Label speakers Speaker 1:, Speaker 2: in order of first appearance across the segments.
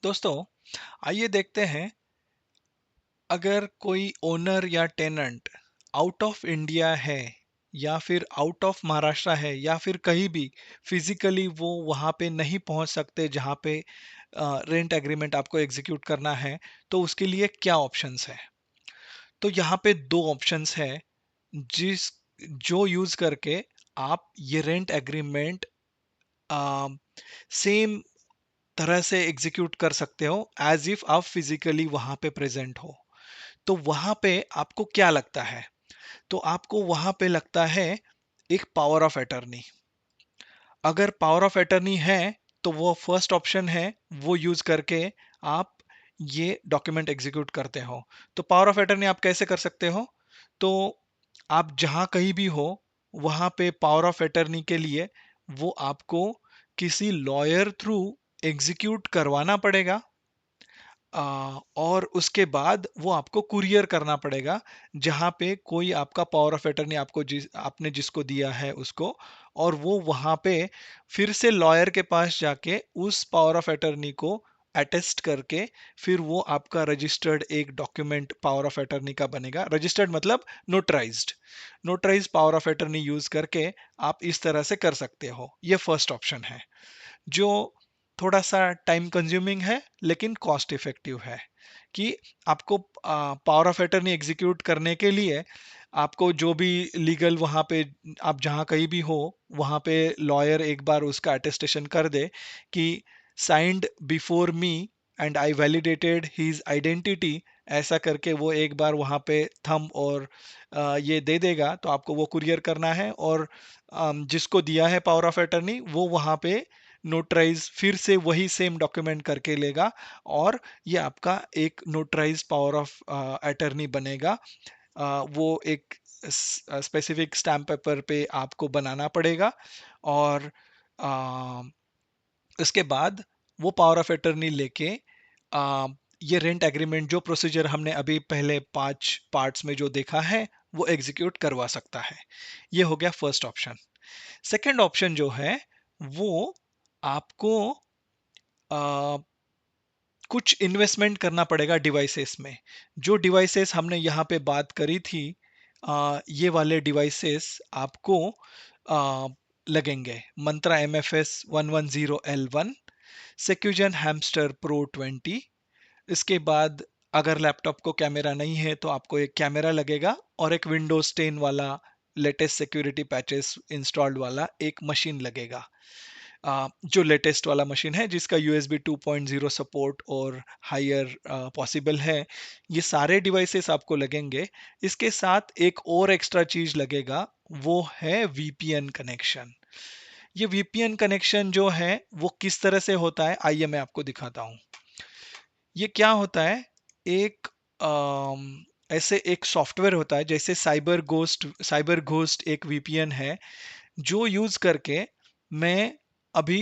Speaker 1: दोस्तों, आइए देखते हैं। अगर कोई ओनर या टेनेंट आउट ऑफ इंडिया है या फिर आउट ऑफ महाराष्ट्र है या फिर कहीं भी फिजिकली वो वहां पे नहीं पहुंच सकते जहां पे रेंट एग्रीमेंट आपको एग्जीक्यूट करना है, तो उसके लिए क्या ऑप्शंस है। तो यहाँ पे दो ऑप्शंस है जिस जो यूज करके आप ये रेंट एग्रीमेंट सेम तरह से एग्जीक्यूट कर सकते हो एज इफ आप फिजिकली वहां पे प्रेजेंट हो। तो वहां पे आपको क्या लगता है? तो आपको वहां पे लगता है एक पावर ऑफ अटर्नी। अगर पावर ऑफ अटर्नी है तो वो फर्स्ट ऑप्शन है, वो यूज करके आप ये डॉक्यूमेंट एग्जीक्यूट करते हो। तो पावर ऑफ अटर्नी आप कैसे कर सकते हो? तो आप जहां कहीं भी हो वहां पे पावर ऑफ अटर्नी के लिए वो आपको किसी लॉयर थ्रू एग्जीक्यूट करवाना पड़ेगा। और उसके बाद वो आपको कुरियर करना पड़ेगा जहां पे कोई आपका पावर ऑफ अटर्नी आपको आपने जिसको दिया है उसको। और वो वहां पे फिर से लॉयर के पास जाके उस पावर ऑफ अटर्नी को अटेस्ट करके फिर वो आपका रजिस्टर्ड एक डॉक्यूमेंट पावर ऑफ अटर्नी का बनेगा। रजिस्टर्ड मतलब notarised. Notarised power of attorney use करके आप इस तरह से कर सकते हो। ये फर्स्ट ऑप्शन है जो थोड़ा सा टाइम कंज्यूमिंग है लेकिन कॉस्ट इफेक्टिव है। कि आपको पावर ऑफ अटर्नी एग्जीक्यूट करने के लिए आपको जो भी लीगल वहां पे आप जहां कहीं भी हो वहां पे लॉयर एक बार उसका अटेस्टेशन कर दे कि signed before me and I validated his identity. ऐसा करके वो एक बार वहां पे थंब और ये दे देगा तो आपको वो कुरियर करना है। और जिसको दिया है पावर ऑफ अटर्नी वो वहां पे नोटराइज फिर से वही सेम डॉक्यूमेंट करके लेगा और ये आपका एक नोटराइज पावर ऑफ अटर्नी बनेगा। वो एक स्पेसिफिक स्टैम्प पेपर पे आपको बनाना पड़ेगा। और अ, इसके बाद वो पावर ऑफ अटर्नी लेके अ, ये रेंट एग्रीमेंट जो प्रोसीजर हमने अभी पहले 5 पार्ट्स में जो देखा है वो एग्जीक्यूट करवा सकता है। ये हो गया फर्स्ट ऑप्शन। सेकंड ऑप्शन जो है वो आपको आ, कुछ इन्वेस्टमेंट करना पड़ेगा डिवाइसेस में। जो डिवाइसेस हमने यहाँ पे बात करी थी, ये वाले डिवाइसेस आपको आ, लगेंगे। मंत्रा MFS 110L1, सेक्यूजन हैमस्टर प्रो 20। इसके बाद अगर लैपटॉप को कैमरा नहीं है तो आपको एक कैमरा लगेगा और एक विंडोज 10 वाला लेटेस्ट सिक्योरिटी पैचेस इंस्टॉल्ड वाला एक मशीन लगेगा। जो लेटेस्ट वाला मशीन है जिसका USB 2.0 सपोर्ट और हायर पॉसिबल है। ये सारे डिवाइसेस आपको लगेंगे। इसके साथ एक और एक्स्ट्रा चीज लगेगा, वो है VPN कनेक्शन। ये VPN कनेक्शन जो है वो किस तरह से होता है आइए मैं आपको दिखाता हूँ। ये क्या होता है, एक ऐसे एक सॉफ्टवेयर होता है जैसे साइबर घोस्ट एक VPN है जो यूज करके मैं अभी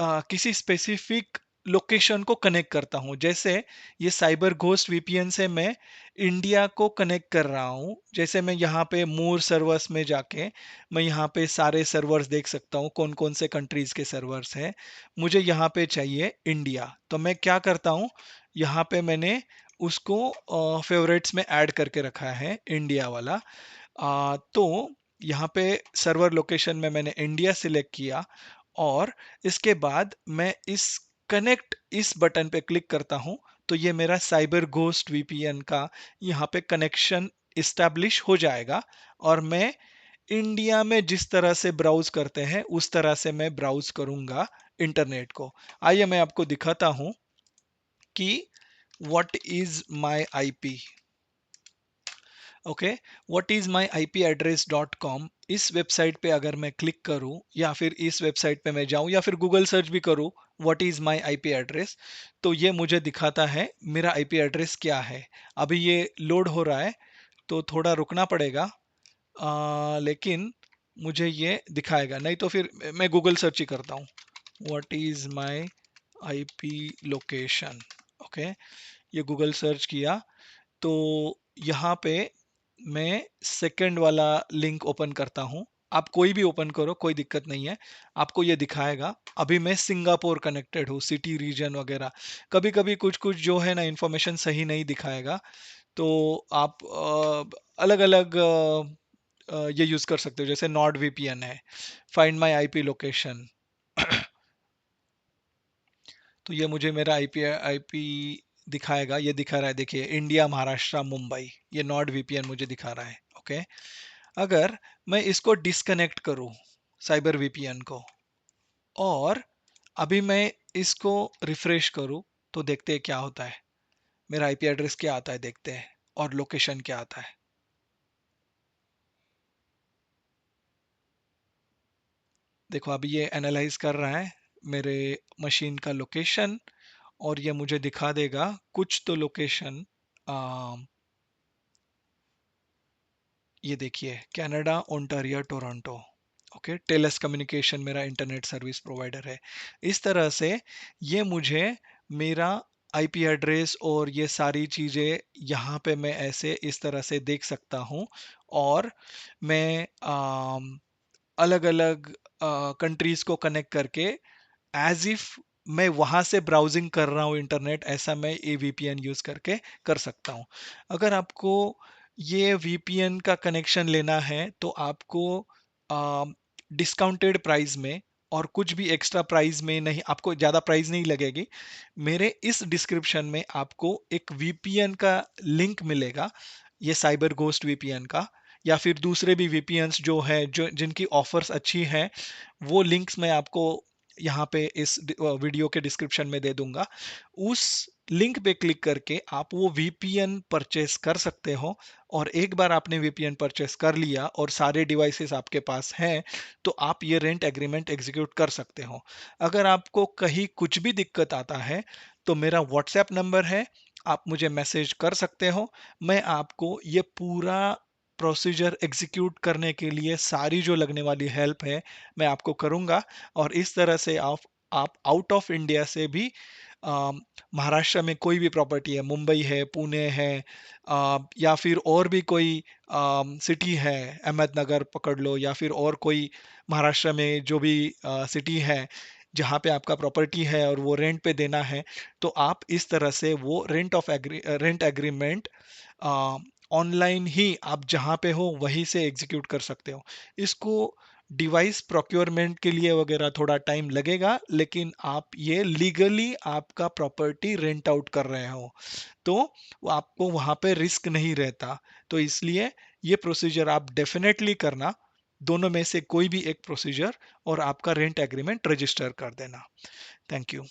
Speaker 1: किसी स्पेसिफिक लोकेशन को कनेक्ट करता हूं। जैसे ये साइबर घोस्ट VPN से मैं इंडिया को कनेक्ट कर रहा हूं। जैसे मैं यहाँ पे मोर सर्वर्स में जाके मैं यहाँ पे सारे सर्वर्स देख सकता हूँ कौन कौन से कंट्रीज के सर्वर्स हैं। मुझे यहाँ पे चाहिए इंडिया, तो मैं क्या करता हूँ, यहाँ पे मैंने उसको फेवरेट्स में ऐड करके रखा है इंडिया वाला। तो यहाँ पे सर्वर लोकेशन में मैंने इंडिया सिलेक्ट किया और इसके बाद मैं इस बटन पे क्लिक करता हूँ तो ये मेरा साइबर घोस्ट VPN का यहाँ पे कनेक्शन इस्टेब्लिश हो जाएगा। और मैं इंडिया में जिस तरह से ब्राउज करते हैं उस तरह से मैं ब्राउज करूंगा इंटरनेट को। आइए मैं आपको दिखाता हूं कि what is my IP। Okay, what is my IP address.com। इस वेबसाइट पे अगर मैं क्लिक करूं या फिर इस वेबसाइट पे मैं जाऊं या फिर गूगल सर्च भी करूं what is my IP address, तो ये मुझे दिखाता है मेरा IP एड्रेस क्या है। अभी ये लोड हो रहा है तो थोड़ा रुकना पड़ेगा। लेकिन मुझे ये दिखाएगा, नहीं तो फिर मैं गूगल सर्च ही करता हूँ what is my IP location. Okay, ये गूगल सर्च किया तो यहाँ पे मैं सेकंड वाला लिंक ओपन करता हूँ। आप कोई भी ओपन करो, कोई दिक्कत नहीं है, आपको ये दिखाएगा। अभी मैं सिंगापुर कनेक्टेड हूँ, सिटी रीजन वगैरह। कभी कभी कुछ कुछ जो है ना इंफॉर्मेशन सही नहीं दिखाएगा, तो आप अलग अलग ये यूज कर सकते हो, जैसे नॉर्ड वीपीएन है, फाइंड माई आईपी लोकेशन। तो ये मुझे मेरा आईपी आईपी दिखाएगा, ये दिखा रहा है, देखिए इंडिया महाराष्ट्र मुंबई, ये नॉर्ड वीपीएन मुझे दिखा रहा है। ओके, अगर मैं इसको डिस्कनेक्ट करूं, साइबर वीपीएन को, और अभी मैं इसको रिफ्रेश करूं, तो देखते हैं क्या होता है, मेरा आईपी एड्रेस क्या आता है देखते हैं, और लोकेशन क्या आता है। देखो अभी ये एनालाइज कर रहा है मेरे मशीन का लोकेशन, और ये मुझे दिखा देगा कुछ तो लोकेशन। ये देखिए, Canada Ontario Toronto. Okay, Telles communication मेरा इंटरनेट सर्विस प्रोवाइडर है। इस तरह से ये मुझे मेरा आईपी एड्रेस और ये सारी चीज़ें यहाँ पे मैं ऐसे इस तरह से देख सकता हूँ। और मैं अलग अलग कंट्रीज को कनेक्ट करके, एज इफ मैं वहां से ब्राउजिंग कर रहा हूँ इंटरनेट, ऐसा मैं ये वीपीएन यूज करके कर सकता हूँ। अगर आपको ये वीपीएन का कनेक्शन लेना है, तो आपको डिस्काउंटेड प्राइस में और कुछ भी एक्स्ट्रा प्राइस में नहीं, आपको ज़्यादा प्राइस नहीं लगेगी। मेरे इस डिस्क्रिप्शन में आपको एक वीपीएन का लिंक मिलेगा, ये साइबर घोस्ट वीपीएन का, या फिर दूसरे भी वीपीएन्स जो है, जो जिनकी ऑफर्स अच्छी हैं, वो लिंक्स मैं आपको यहाँ पे इस वीडियो के डिस्क्रिप्शन में दे दूंगा। उस लिंक पे क्लिक करके आप वो वीपीएन परचेस कर सकते हो। और एक बार आपने वीपीएन परचेस कर लिया और सारे डिवाइसेस आपके पास हैं, तो आप ये रेंट एग्रीमेंट एग्जीक्यूट कर सकते हो। अगर आपको कहीं कुछ भी दिक्कत आता है, तो मेरा व्हाट्सएप नंबर है, आप मुझे मैसेज कर सकते हो। मैं आपको ये पूरा प्रोसीजर एग्जीक्यूट करने के लिए सारी जो लगने वाली हेल्प है, मैं आपको करूंगा। और इस तरह से आप आउट ऑफ इंडिया से भी महाराष्ट्र में कोई भी प्रॉपर्टी है, मुंबई है, पुणे है, या फिर और भी कोई सिटी है, अहमदनगर पकड़ लो, या फिर और कोई महाराष्ट्र में जो भी सिटी है जहाँ पे आपका प्रॉपर्टी है और वो रेंट पे देना है, तो आप इस तरह से वो रेंट एग्रीमेंट ऑनलाइन ही आप जहाँ पे हो वहीं से एग्जीक्यूट कर सकते हो। इसको डिवाइस प्रोक्योरमेंट के लिए वगैरह थोड़ा टाइम लगेगा, लेकिन आप ये लीगली आपका प्रॉपर्टी रेंट आउट कर रहे हो, तो वो आपको वहाँ पे रिस्क नहीं रहता। तो इसलिए ये प्रोसीजर आप डेफिनेटली करना, दोनों में से कोई भी एक प्रोसीजर, और आपका रेंट एग्रीमेंट रजिस्टर कर देना। Thank you.